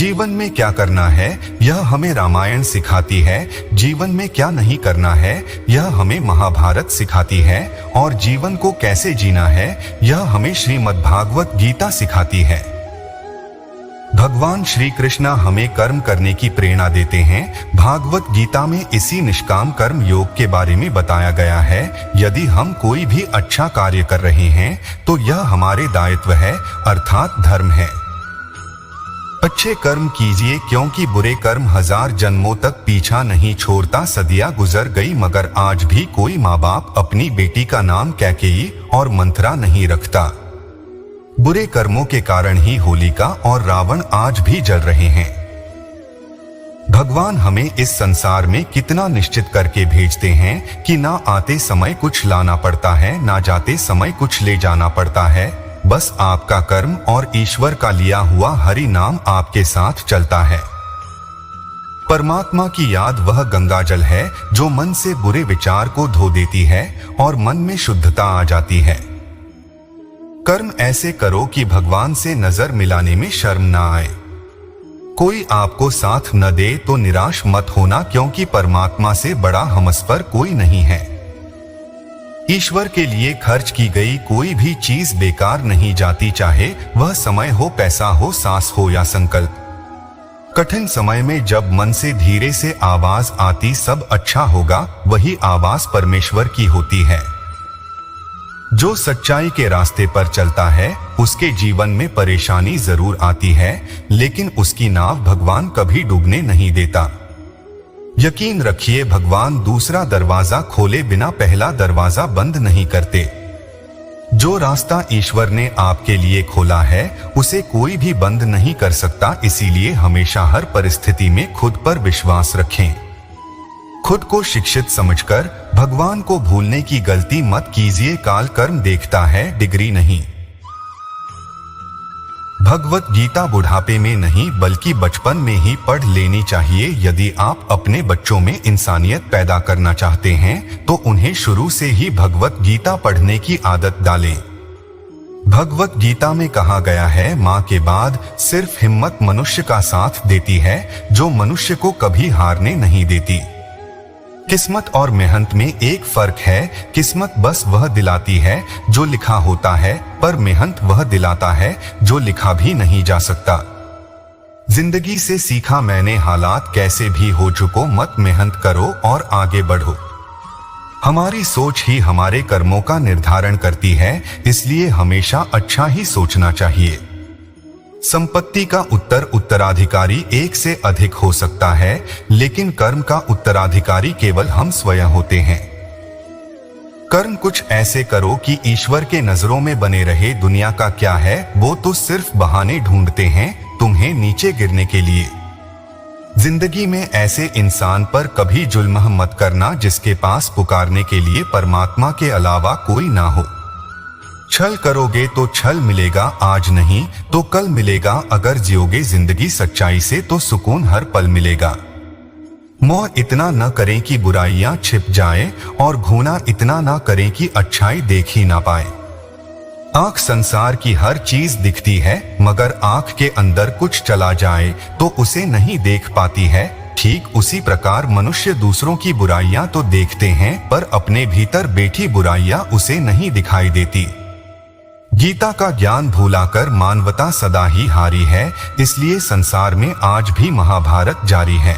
जीवन में क्या करना है यह हमें रामायण सिखाती है, जीवन में क्या नहीं करना है यह हमें महाभारत सिखाती है, और जीवन को कैसे जीना है यह हमें श्रीमद्भागवत गीता सिखाती है। भगवान श्री कृष्ण हमें कर्म करने की प्रेरणा देते हैं। भागवत गीता में इसी निष्काम कर्म योग के बारे में बताया गया है। यदि हम कोई भी अच्छा कार्य कर रहे हैं तो यह हमारे दायित्व है, अर्थात धर्म है। अच्छे कर्म कीजिए क्योंकि बुरे कर्म 1000 जन्मों तक पीछा नहीं छोड़ता। सदियां गुजर गई मगर आज भी कोई माँ बाप अपनी बेटी का नाम कैकेयी और मंथरा नहीं रखता। बुरे कर्मों के कारण ही होलिका और रावण आज भी जल रहे हैं। भगवान हमें इस संसार में कितना निश्चित करके भेजते हैं कि ना आते समय कुछ लाना पड़ता है, ना जाते समय कुछ ले जाना पड़ता है। बस आपका कर्म और ईश्वर का लिया हुआ हरि नाम आपके साथ चलता है। परमात्मा की याद वह गंगा जल है जो मन से बुरे विचार को धो देती है और मन में शुद्धता आ जाती है। कर्म ऐसे करो कि भगवान से नजर मिलाने में शर्म ना आए। कोई आपको साथ न दे तो निराश मत होना क्योंकि परमात्मा से बड़ा हमसफर कोई नहीं है। ईश्वर के लिए खर्च की गई कोई भी चीज बेकार नहीं जाती, चाहे वह समय हो, पैसा हो, सांस हो या संकल्प। कठिन समय में जब मन से धीरे से आवाज आती सब अच्छा होगा, वही आवाज परमेश्वर की होती है। जो सच्चाई के रास्ते पर चलता है उसके जीवन में परेशानी जरूर आती है, लेकिन उसकी नाव भगवान कभी डूबने नहीं देता। यकीन रखिए भगवान दूसरा दरवाजा खोले बिना पहला दरवाजा बंद नहीं करते। जो रास्ता ईश्वर ने आपके लिए खोला है उसे कोई भी बंद नहीं कर सकता। इसीलिए हमेशा हर परिस्थिति में खुद पर विश्वास रखें। खुद को शिक्षित समझकर भगवान को भूलने की गलती मत कीजिए। काल कर्म देखता है, डिग्री नहीं। भगवत गीता बुढ़ापे में नहीं बल्कि बचपन में ही पढ़ लेनी चाहिए। यदि आप अपने बच्चों में इंसानियत पैदा करना चाहते हैं तो उन्हें शुरू से ही भगवत गीता पढ़ने की आदत डालें। भगवत गीता में कहा गया है, माँ के बाद सिर्फ हिम्मत मनुष्य का साथ देती है जो मनुष्य को कभी हारने नहीं देती। किस्मत और मेहनत में एक फर्क है। किस्मत बस वह दिलाती है जो लिखा होता है, पर मेहनत वह दिलाता है जो लिखा भी नहीं जा सकता। जिंदगी से सीखा मैंने, हालात कैसे भी हो चुको मत मेहनत करो और आगे बढ़ो। हमारी सोच ही हमारे कर्मों का निर्धारण करती है, इसलिए हमेशा अच्छा ही सोचना चाहिए। संपत्ति का उत्तराधिकारी एक से अधिक हो सकता है, लेकिन कर्म का उत्तराधिकारी केवल हम स्वयं होते हैं। कर्म कुछ ऐसे करो कि ईश्वर के नजरों में बने रहे। दुनिया का क्या है, वो तो सिर्फ बहाने ढूंढते हैं तुम्हें नीचे गिरने के लिए। जिंदगी में ऐसे इंसान पर कभी जुल्म मत करना जिसके पास पुकारने के लिए परमात्मा के अलावा कोई ना हो। छल करोगे तो छल मिलेगा, आज नहीं तो कल मिलेगा। अगर जियोगे जिंदगी सच्चाई से तो सुकून हर पल मिलेगा। मोह इतना न करें कि बुराइयां छिप जाएं और घूना इतना न करें कि अच्छाई देख ही ना पाए। आंख संसार की हर चीज दिखती है, मगर आंख के अंदर कुछ चला जाए तो उसे नहीं देख पाती है। ठीक उसी प्रकार मनुष्य दूसरों की बुराइयां तो देखते हैं, पर अपने भीतर बैठी बुराइयां उसे नहीं दिखाई देती। गीता का ज्ञान भूलाकर मानवता सदा ही हारी है, इसलिए संसार में आज भी महाभारत जारी है।